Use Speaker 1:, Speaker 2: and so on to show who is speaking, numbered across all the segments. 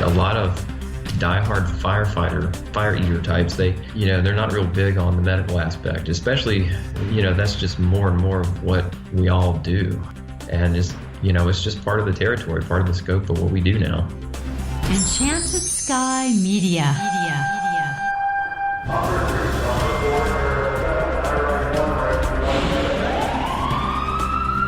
Speaker 1: A lot of diehard fire eater types, they're not real big on the medical aspect, especially, that's just more and more of what we all do. And it's just part of the territory, part of the scope of what we do now.
Speaker 2: Enchanted Sky Media.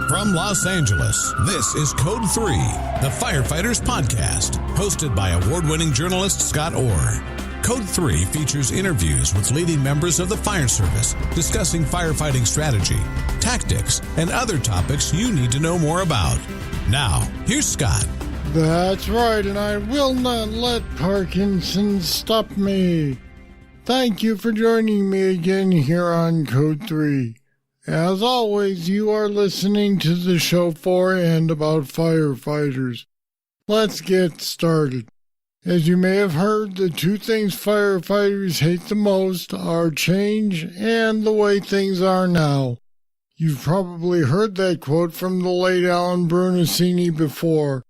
Speaker 3: From Los Angeles, this is Code 3, the Firefighters Podcast, hosted by award-winning journalist Scott Orr. Code 3 features interviews with leading members of the fire service, discussing firefighting strategy, tactics, and other topics you need to know more about. Now, here's Scott.
Speaker 4: That's right, and I will not let Parkinson's stop me. Thank you for joining me again here on Code 3. As always, you are listening to the show for and about firefighters. Let's get started. As you may have heard, the two things firefighters hate the most are change and the way things are now. You've probably heard that quote from the late Alan Brunacini before,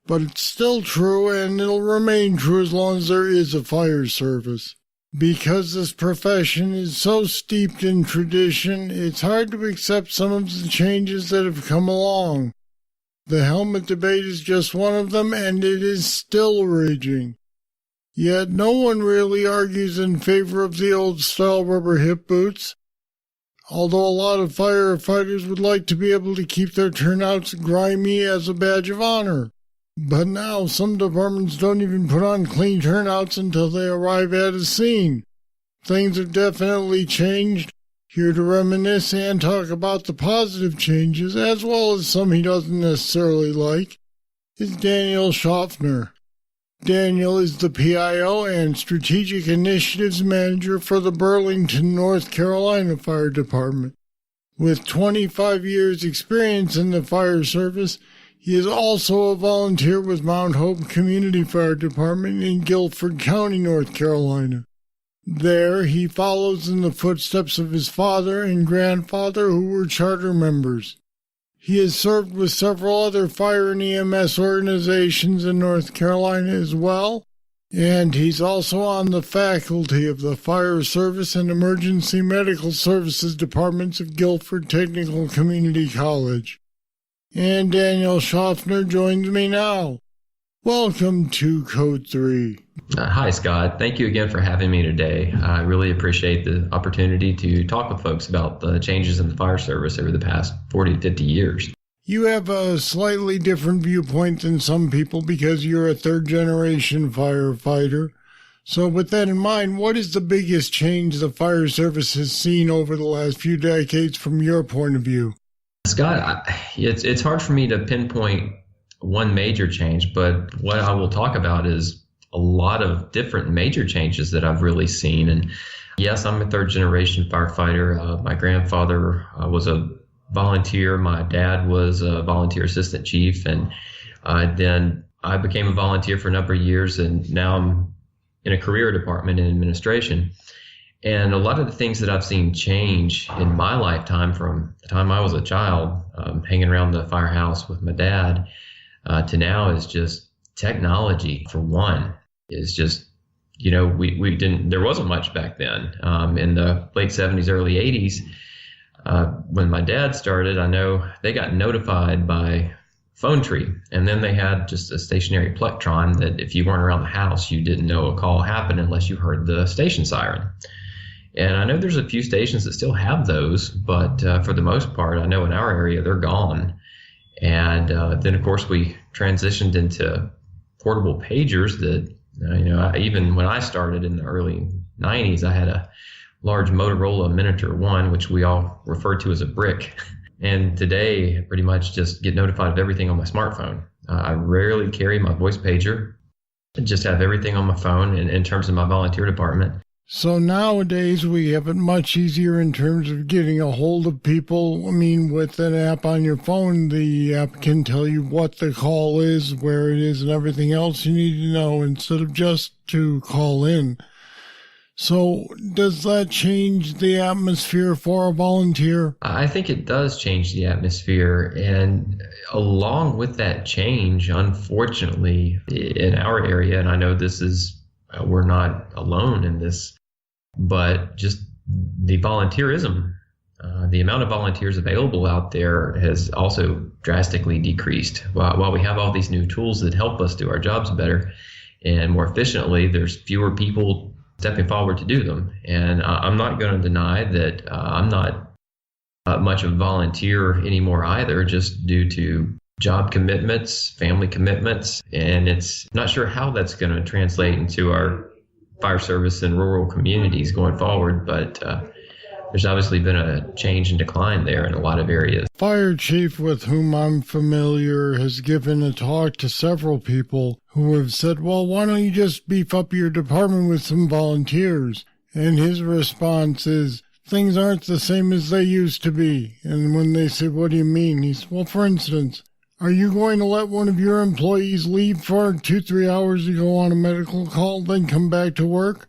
Speaker 4: but it's still true and it'll remain true as long as there is a fire service. Because this profession is so steeped in tradition, it's hard to accept some of the changes that have come along. The helmet debate is just one of them, and it is still raging. Yet no one really argues in favor of the old-style rubber hip boots. Although a lot of firefighters would like to be able to keep their turnouts grimy as a badge of honor. But now some departments don't even put on clean turnouts until they arrive at a scene. Things have definitely changed. Here to reminisce and talk about the positive changes, as well as some he doesn't necessarily like, is Daniel Shoffner. Daniel is the PIO and Strategic Initiatives Manager for the Burlington, North Carolina Fire Department. With 25 years' experience in the fire service, he is also a volunteer with Mount Hope Community Fire Department in Guilford County, North Carolina. There, he follows in the footsteps of his father and grandfather, who were charter members. He has served with several other fire and EMS organizations in North Carolina as well, and he's also on the faculty of the Fire Service and Emergency Medical Services Departments of Guilford Technical Community College. And Daniel Shoffner joins me now. Welcome to Code 3.
Speaker 1: Hi, Scott. Thank you again for having me today. I really appreciate the opportunity to talk with folks about the changes in the fire service over the past 40 to 50 years.
Speaker 4: You have a slightly different viewpoint than some people because you're a third-generation firefighter. So with that in mind, what is the biggest change the fire service has seen over the last few decades from your point of view?
Speaker 1: Scott, it's hard for me to pinpoint one major change, but what I will talk about is a lot of different major changes that I've really seen. And yes, I'm a third generation firefighter. My grandfather was a volunteer. My dad was a volunteer assistant chief. And then I became a volunteer for a number of years. And now I'm in a career department in administration. And a lot of the things that I've seen change in my lifetime from the time I was a child, hanging around the firehouse with my dad, to now is just technology. For one, is just, there wasn't much back then. In the late 70s, early 80s, when my dad started, I know they got notified by phone tree. And then they had just a stationary plectron that if you weren't around the house, you didn't know a call happened unless you heard the station siren. And I know there's a few stations that still have those, but for the most part, I know in our area, they're gone. And then, of course, we transitioned into portable pagers that, even when I started in the early 90s, I had a large Motorola Miniature 1, which we all referred to as a brick. And today, I pretty much just get notified of everything on my smartphone. I rarely carry my voice pager. I just have everything on my phone in terms of my volunteer department.
Speaker 4: So nowadays we have it much easier in terms of getting a hold of people. I mean, with an app on your phone, the app can tell you what the call is, where it is, and everything else you need to know instead of just to call in. So does that change the atmosphere for a volunteer?
Speaker 1: I think it does change the atmosphere. And along with that change, unfortunately, in our area, and I know this is, we're not alone in this, but just the volunteerism, the amount of volunteers available out there has also drastically decreased. While we have all these new tools that help us do our jobs better and more efficiently, there's fewer people stepping forward to do them. And I'm not going to deny that I'm not much of a volunteer anymore either, just due to job commitments, family commitments, and it's not sure how that's going to translate into our fire service in rural communities going forward, but there's obviously been a change and decline there in a lot of areas.
Speaker 4: Fire chief with whom I'm familiar has given a talk to several people who have said, well, why don't you just beef up your department with some volunteers? And his response is, things aren't the same as they used to be. And when they say, what do you mean? He said, well, for instance, are you going to let one of your employees leave for 2-3 hours to go on a medical call, then come back to work?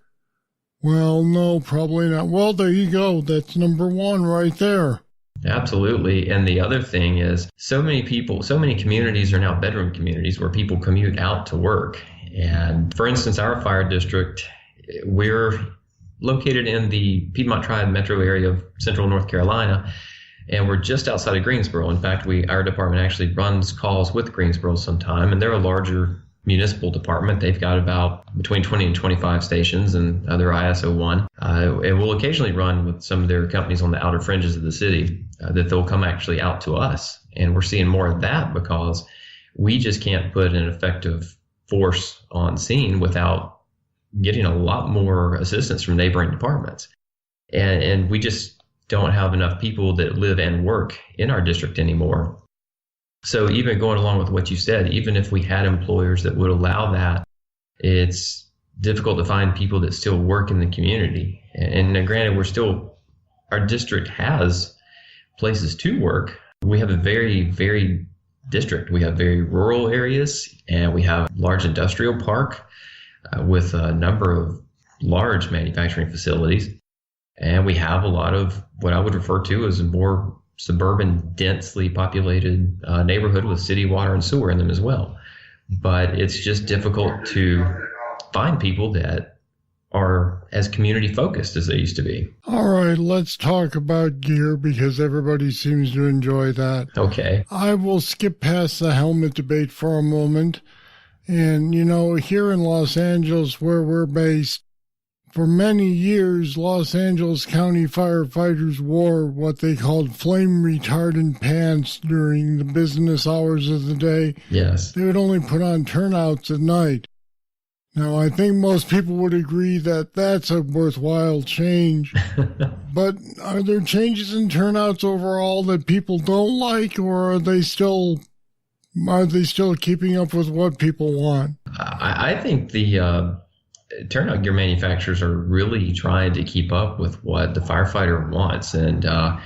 Speaker 4: Well, no, probably not. Well, there you go. That's number one right there.
Speaker 1: Absolutely. And the other thing is so many communities are now bedroom communities where people commute out to work. And for instance, our fire district, we're located in the Piedmont Triad metro area of central North Carolina, and we're just outside of Greensboro. In fact, our department actually runs calls with Greensboro sometime, and they're a larger municipal department. They've got about between 20 and 25 stations and other ISO 1. And we'll occasionally run with some of their companies on the outer fringes of the city that they'll come actually out to us. And we're seeing more of that because we just can't put an effective force on scene without getting a lot more assistance from neighboring departments. And we just don't have enough people that live and work in our district anymore. So even going along with what you said, even if we had employers that would allow that, it's difficult to find people that still work in the community. And granted, our district has places to work. We have a very varied district. We have very rural areas, and we have a large industrial park with a number of large manufacturing facilities. And we have a lot of what I would refer to as a more suburban, densely populated neighborhood with city water and sewer in them as well. But it's just difficult to find people that are as community focused as they used to be.
Speaker 4: All right, let's talk about gear because everybody seems to enjoy that.
Speaker 1: Okay.
Speaker 4: I will skip past the helmet debate for a moment. And, here in Los Angeles, where we're based, for many years, Los Angeles County firefighters wore what they called flame retardant pants during the business hours of the day.
Speaker 1: Yes.
Speaker 4: They would only put on turnouts at night. Now, I think most people would agree that that's a worthwhile change. But are there changes in turnouts overall that people don't like, or are they still keeping up with what people want?
Speaker 1: I think the turnout gear manufacturers are really trying to keep up with what the firefighter wants. And I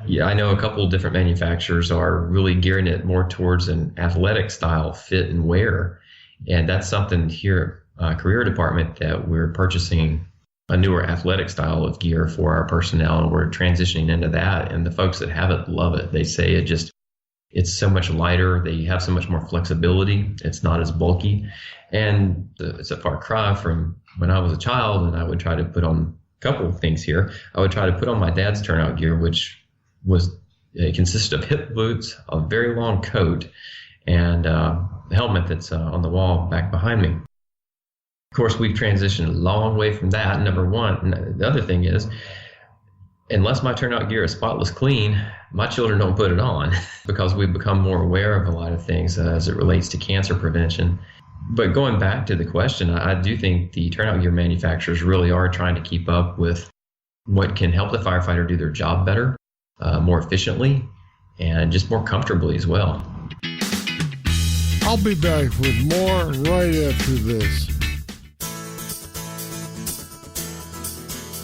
Speaker 1: know a couple of different manufacturers are really gearing it more towards an athletic style fit and wear. And that's something here at Career Department that we're purchasing a newer athletic style of gear for our personnel, and we're transitioning into that. And the folks that have it love it. They say it's so much lighter. They have so much more flexibility. It's not as bulky. And it's a far cry from when I was a child, and I would try to put on a couple of things here. I would try to put on my dad's turnout gear, which consisted of hip boots, a very long coat, and a helmet that's on the wall back behind me. Of course, we've transitioned a long way from that, number one. And the other thing is, unless my turnout gear is spotless clean, my children don't put it on because we've become more aware of a lot of things as it relates to cancer prevention. But going back to the question, I do think the turnout gear manufacturers really are trying to keep up with what can help the firefighter do their job better, more efficiently, and just more comfortably as well.
Speaker 4: I'll be back with more right after this.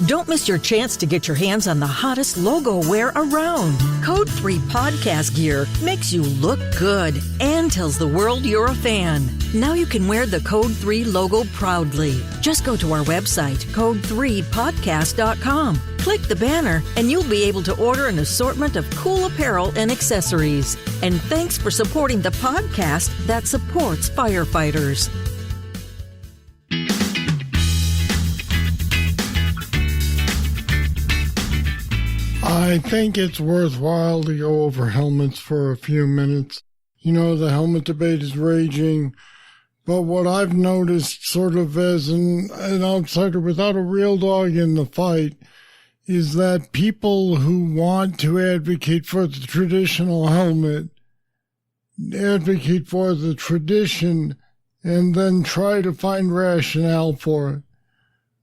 Speaker 5: Don't miss your chance to get your hands on the hottest logo wear around. Code 3 podcast gear makes you look good and tells the world you're a fan. Now you can wear the Code 3 logo proudly. Just go to our website, code3podcast.com. Click the banner and you'll be able to order an assortment of cool apparel and accessories. And thanks for supporting the podcast that supports firefighters.
Speaker 4: I think it's worthwhile to go over helmets for a few minutes. You know, the helmet debate is raging, but what I've noticed sort of as an outsider without a real dog in the fight is that people who want to advocate for the traditional helmet advocate for the tradition and then try to find rationale for it.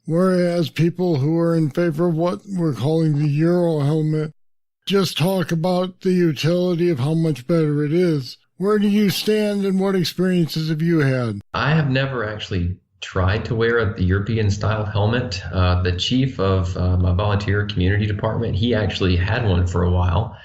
Speaker 4: Whereas people who are in favor of what we're calling the Euro helmet just talk about the utility of how much better it is. Where do you stand and what experiences have you had?
Speaker 1: I have never actually tried to wear the European-style helmet. The chief of my volunteer community department, he actually had one for a while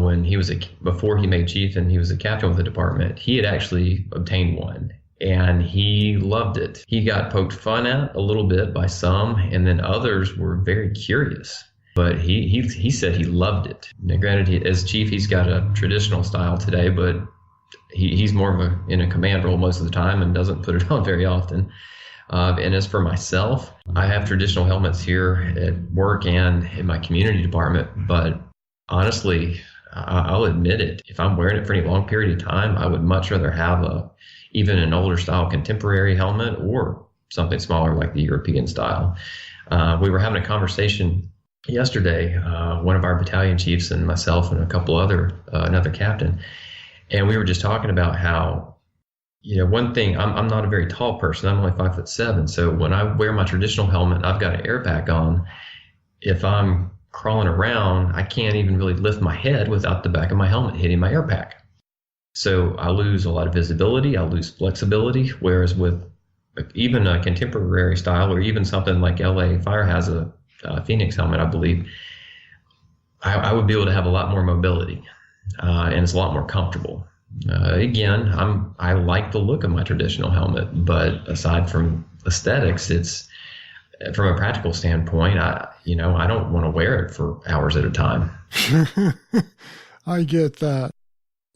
Speaker 1: when he was before he made chief and he was a captain of the department. He had actually obtained one. And he loved it. He got poked fun at a little bit by some, and then others were very curious. But he said he loved it. Now, granted, as chief, he's got a traditional style today, but he's more of in a command role most of the time and doesn't put it on very often. And as for myself, I have traditional helmets here at work and in my community department. But honestly, I'll admit it. If I'm wearing it for any long period of time, I would much rather have even an older style contemporary helmet or something smaller like the European style. We were having a conversation yesterday, one of our battalion chiefs and myself and a couple another captain, and we were just talking about how, one thing, I'm not a very tall person. I'm only 5'7". So when I wear my traditional helmet, I've got an air pack on. If I'm crawling around, I can't even really lift my head without the back of my helmet hitting my air pack. So I lose a lot of visibility, I lose flexibility, whereas with even a contemporary style or even something like LA Fire has a Phoenix helmet, I believe, I would be able to have a lot more mobility and it's a lot more comfortable. Again, I like the look of my traditional helmet, but aside from aesthetics, it's from a practical standpoint, I don't want to wear it for hours at a time.
Speaker 4: I get that.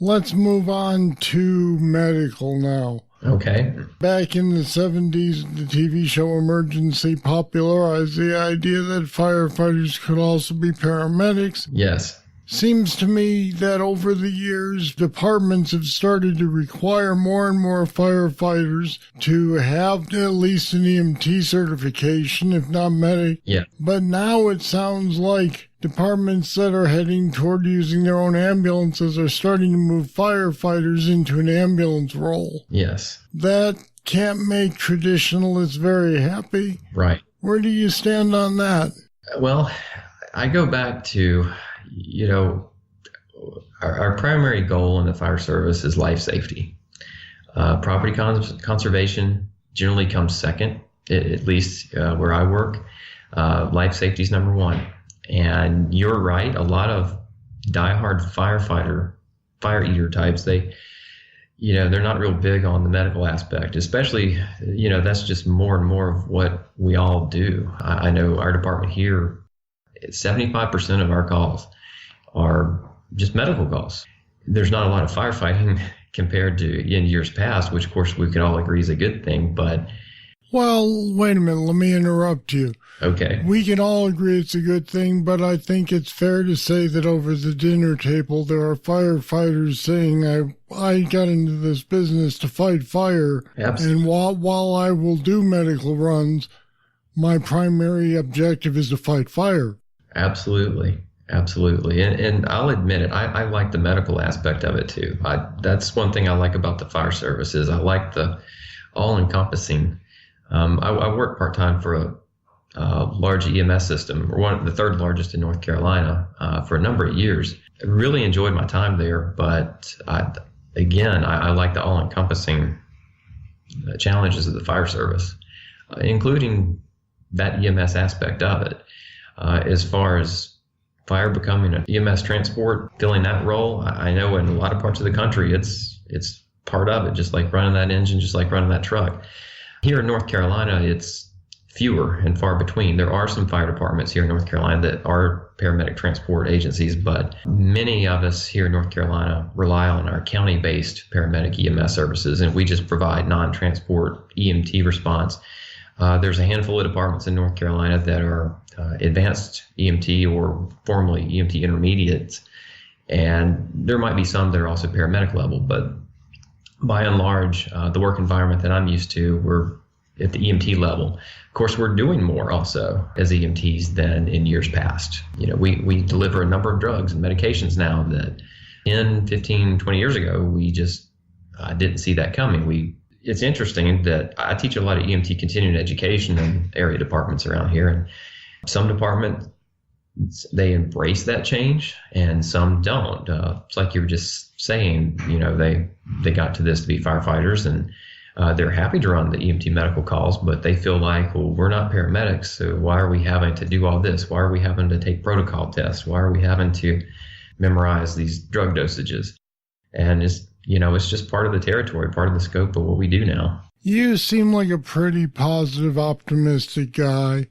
Speaker 4: Let's move on to medical now.
Speaker 1: Okay.
Speaker 4: Back in the 70s, the TV show Emergency popularized the idea that firefighters could also be paramedics.
Speaker 1: Yes.
Speaker 4: Seems to me that over the years, departments have started to require more and more firefighters to have at least an EMT certification, if not medic.
Speaker 1: Yeah.
Speaker 4: But now it sounds like departments that are heading toward using their own ambulances are starting to move firefighters into an ambulance role.
Speaker 1: Yes.
Speaker 4: That can't make traditionalists very happy.
Speaker 1: Right.
Speaker 4: Where do you stand on that?
Speaker 1: Well, I go back to, our primary goal in the fire service is life safety. Property conservation generally comes second, at least where I work. Life safety is number one. And you're right, a lot of diehard fire eater types, they're not real big on the medical aspect, especially, that's just more and more of what we all do. I know our department here, 75% of our calls are just medical calls. There's not a lot of firefighting compared to in years past, which of course we can all agree is a good thing, but...
Speaker 4: Well, wait a minute, let me interrupt you.
Speaker 1: Okay.
Speaker 4: We can all agree it's a good thing, but I think it's fair to say that over the dinner table there are firefighters saying, I got into this business to fight fire,
Speaker 1: Absolutely.
Speaker 4: And while I will do medical runs, my primary objective is to fight fire.
Speaker 1: Absolutely. And I'll admit it, I like the medical aspect of it too. That's one thing I like about the fire service is I like the all-encompassing. I work part-time for a large EMS system, or the third largest in North Carolina, for a number of years. I really enjoyed my time there, but I like the all-encompassing challenges of the fire service, including that EMS aspect of it. As far as fire becoming an EMS transport, filling that role, I know in a lot of parts of the country, it's part of it, just like running that engine, just like running that truck. Here in North Carolina, it's fewer and far between. There are some fire departments here in North Carolina that are paramedic transport agencies, but many of us here in North Carolina rely on our county-based paramedic EMS services, and we just provide non-transport EMT response. There's a handful of departments in North Carolina that are advanced EMT or formerly EMT intermediates, and there might be some that are also paramedic level, but by and large, the work environment that I'm used to, we're at the EMT level. Of course, we're doing more also as EMTs than in years past. We deliver a number of drugs and medications now that 10, 15, 20 years ago, we just didn't see that coming. It's interesting that I teach a lot of EMT continuing education in area departments around here, and some departments, they embrace that change and some don't. It's like you were just saying, they got to this to be firefighters, and they're happy to run the EMT medical calls, but they feel like, well, we're not paramedics, so why are we having to do all this? Why are we having to take protocol tests? Why are we having to memorize these drug dosages? And it's just part of the territory, part of the scope of what we do now.
Speaker 4: You seem like a pretty positive, optimistic guy.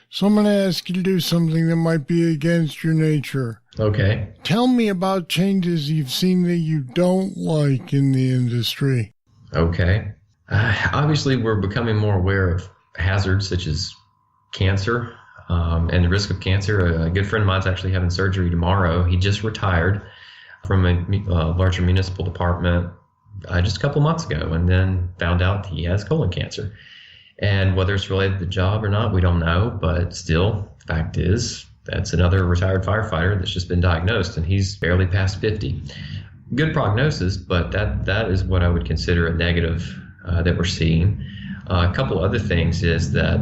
Speaker 4: So I'm going to ask you to do something that might be against your nature.
Speaker 1: Okay.
Speaker 4: Tell me about changes you've seen that you don't like in the industry.
Speaker 1: Okay. Obviously, we're becoming more aware of hazards such as cancer and the risk of cancer. A good friend of mine's actually having surgery tomorrow. He just retired from a larger municipal department just a couple months ago, and then found out he has colon cancer. And whether it's related to the job or not, we don't know. But still, the fact is, that's another retired firefighter that's just been diagnosed, and he's barely past 50. Good prognosis, but that is what I would consider a negative that we're seeing. A couple other things is that,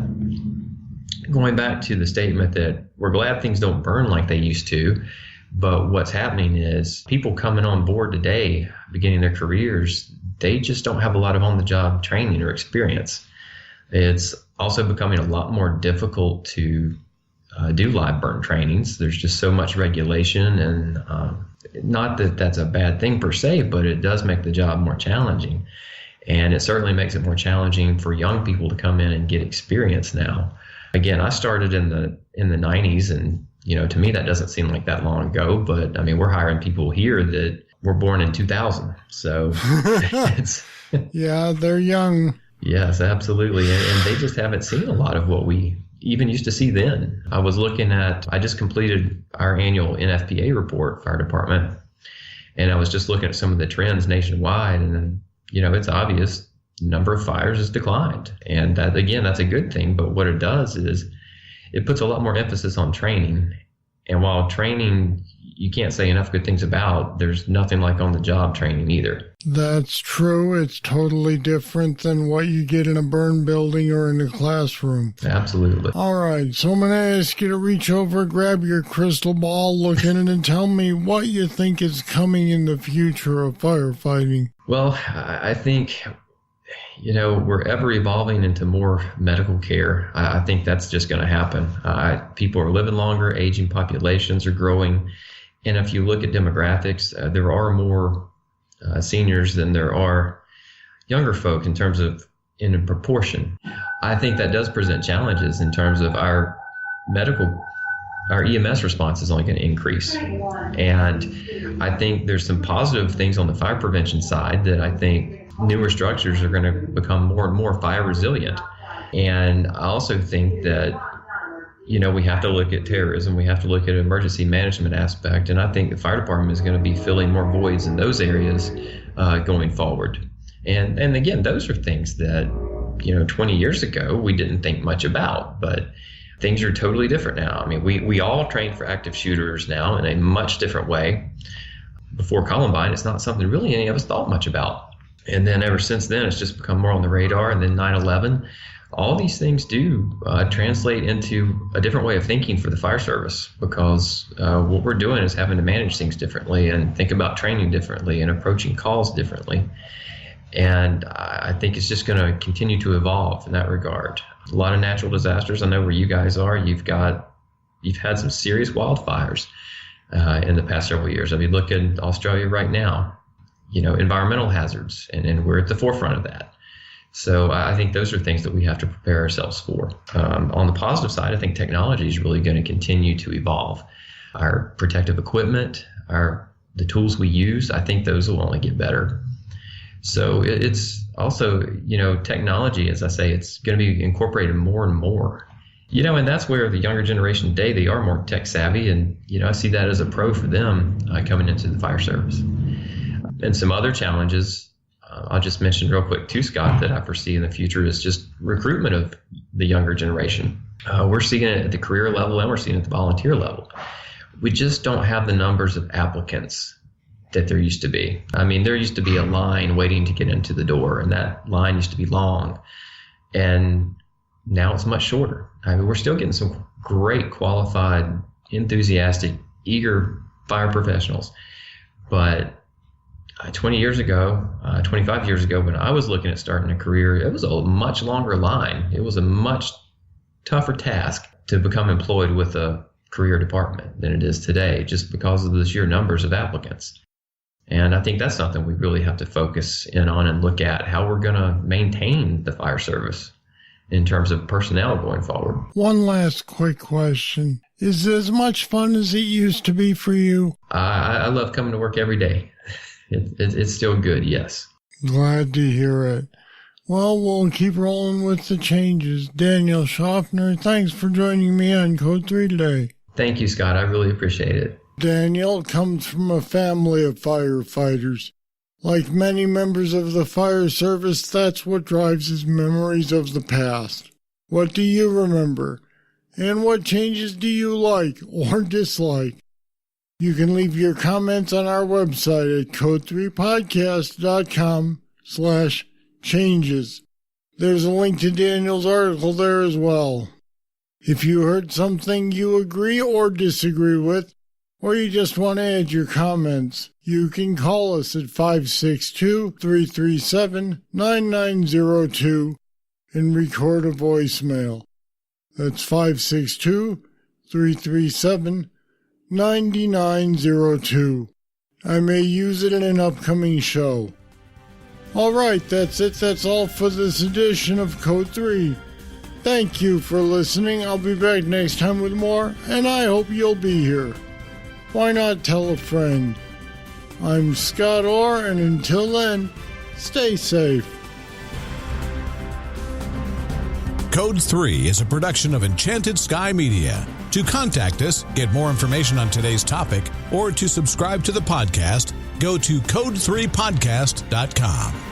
Speaker 1: going back to the statement that we're glad things don't burn like they used to, but what's happening is people coming on board today, beginning their careers, they just don't have a lot of on-the-job training or experience. It's also becoming a lot more difficult to do live burn trainings. There's just so much regulation, and not that that's a bad thing per se, but it does make the job more challenging. And it certainly makes it more challenging for young people to come in and get experience now. Again, I started in the 90s, and to me that doesn't seem like that long ago, but I mean, we're hiring people here that were born in 2000. So it's
Speaker 4: yeah, they're young.
Speaker 1: Yes, absolutely. And they just haven't seen a lot of what we even used to see then. I just completed our annual NFPA report, fire department, and I was just looking at some of the trends nationwide, and then, it's obvious the number of fires has declined. And that, again, that's a good thing. But what it does is it puts a lot more emphasis on training. And while training, you can't say enough good things about, there's nothing like on-the-job training either.
Speaker 4: That's true. It's totally different than what you get in a burn building or in a classroom.
Speaker 1: Absolutely.
Speaker 4: All right, so I'm going to ask you to reach over, grab your crystal ball, look in it, and tell me what you think is coming in the future of firefighting.
Speaker 1: Well, I think, we're ever evolving into more medical care. I think that's just going to happen. People are living longer, aging populations are growing. And if you look at demographics, there are more seniors than there are younger folk in proportion. I think that does present challenges in terms of our EMS response is only going to increase. And I think there's some positive things on the fire prevention side that I think newer structures are going to become more and more fire resilient. And I also think that, we have to look at terrorism. We have to look at emergency management aspect. And I think the fire department is going to be filling more voids in those areas going forward. And again, those are things that, 20 years ago, we didn't think much about, but things are totally different now. I mean, we all train for active shooters now in a much different way. Before Columbine, it's not something really any of us thought much about. And then ever since then, it's just become more on the radar. And then 9/11, all these things do translate into a different way of thinking for the fire service, because what we're doing is having to manage things differently and think about training differently and approaching calls differently. And I think it's just going to continue to evolve in that regard. A lot of natural disasters. I know where you guys are. You've had some serious wildfires in the past several years. I mean, look at Australia right now, environmental hazards, and we're at the forefront of that. So I think those are things that we have to prepare ourselves for. On the positive side, I think technology is really going to continue to evolve. Our protective equipment, the tools we use, I think those will only get better. So it's also, technology, as I say, it's going to be incorporated more and more. And that's where the younger generation today, they are more tech savvy. And, I see that as a pro for them coming into the fire service. And some other challenges, I'll just mention real quick too, Scott, that I foresee in the future is just recruitment of the younger generation. We're seeing it at the career level and we're seeing it at the volunteer level. We just don't have the numbers of applicants that there used to be. I mean, there used to be a line waiting to get into the door, and that line used to be long. And now it's much shorter. I mean, we're still getting some great, qualified, enthusiastic, eager fire professionals. But 20 years ago, 25 years ago, when I was looking at starting a career, it was a much longer line. It was a much tougher task to become employed with a career department than it is today, just because of the sheer numbers of applicants. And I think that's something we really have to focus in on and look at how we're going to maintain the fire service in terms of personnel going forward.
Speaker 4: One last quick question. Is it as much fun as it used to be for you?
Speaker 1: I love coming to work every day. It's still good, yes.
Speaker 4: Glad to hear it. Well, we'll keep rolling with the changes. Daniel Shoffner, thanks for joining me on Code 3 today.
Speaker 1: Thank you, Scott. I really appreciate it.
Speaker 4: Daniel comes from a family of firefighters. Like many members of the fire service, that's what drives his memories of the past. What do you remember? And what changes do you like or dislike? You can leave your comments on our website at code3podcast.com/changes. There's a link to Daniel's article there as well. If you heard something you agree or disagree with, or you just want to add your comments, you can call us at 562-337-9902 and record a voicemail. That's 562-337-9902. I may use it in an upcoming show. All right, that's it. That's all for this edition of Code 3. Thank you for listening. I'll be back next time with more, and I hope you'll be here. Why not tell a friend? I'm Scott Orr, and until then, stay safe.
Speaker 3: Code 3 is a production of Enchanted Sky Media. To contact us, get more information on today's topic, or to subscribe to the podcast, go to code3podcast.com.